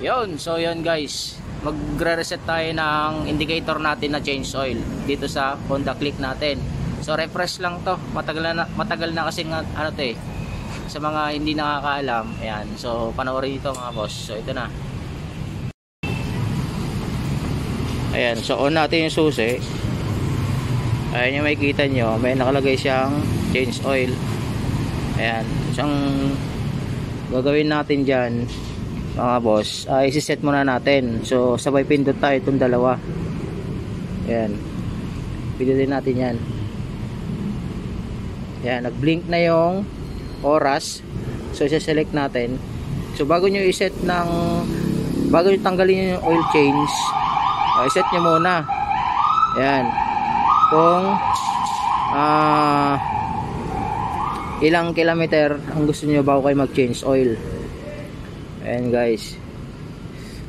Yun, so yun guys, magre-reset tayo ng indicator natin na change oil dito sa Honda Click natin. So refresh lang to, matagal na kasi ano to eh, sa mga hindi nakakaalam. Ayan, so panoorin ito mga boss. So ito na. Ayan, so on natin yung susi. Ayan yung makikita nyo, may nakalagay siyang change oil. Ayan, isang gagawin natin dyan mga boss, isi-set muna natin. So sabay pindot tayo itong dalawa. Ayan, pindutin natin yan. Ayan, nag-blink na yung oras. So isa-select natin. So bago nyo i-set bago nyo tanggalin yung oil change, i-set nyo muna. Ayan, kung ilang kilometer ang gusto nyo bago kayo mag-change oil. Ayan guys,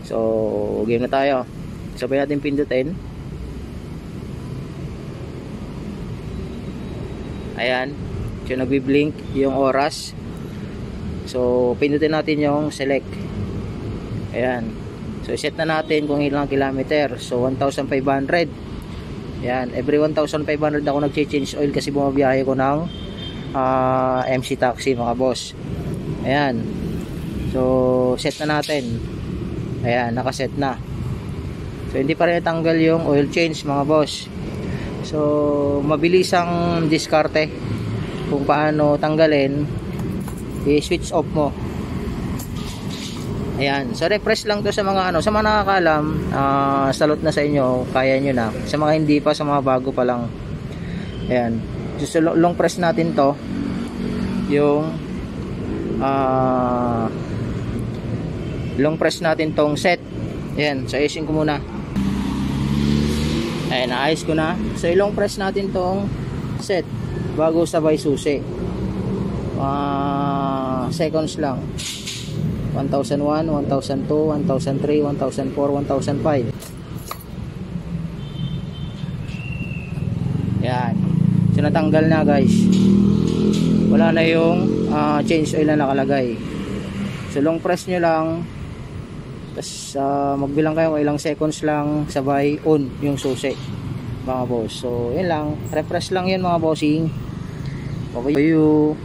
so game na tayo. Sabay natin pindutin. Ayan, so nagbi-blink yung oras. So pindutin natin yung select. Ayan, so set na natin kung ilang kilometer. So 1,500. Ayan, every 1,500 ako nag-change oil kasi bumabiyahe ko ng MC Taxi mga boss. Ayan, so set na natin. Ayan, nakaset na. So hindi pa rin natanggal yung oil change mga boss. So mabilis ang diskarte kung paano tanggalin. I-switch off mo. Ayan, so refresh lang to sa mga sa mga nakakaalam. Salute na sa inyo, kaya nyo na. Sa mga hindi pa, sa mga bago pa lang. Ayan, so long press natin to, yung long press natin tong set. Ayan, so ayusin ko muna. Ayan, naayos ko na. So long press natin tong set bago sabay susi. Seconds lang. 1,001, 1,002, 1,003, 1,004, 1,005. Yan. So natanggal na guys. Wala na yung change oil na nakalagay. So long press nyo lang. Tapos magbilang kayo ilang seconds lang, sabay on yung susi mga boss. So yun lang. Refresh lang yun mga bossing. Okay you.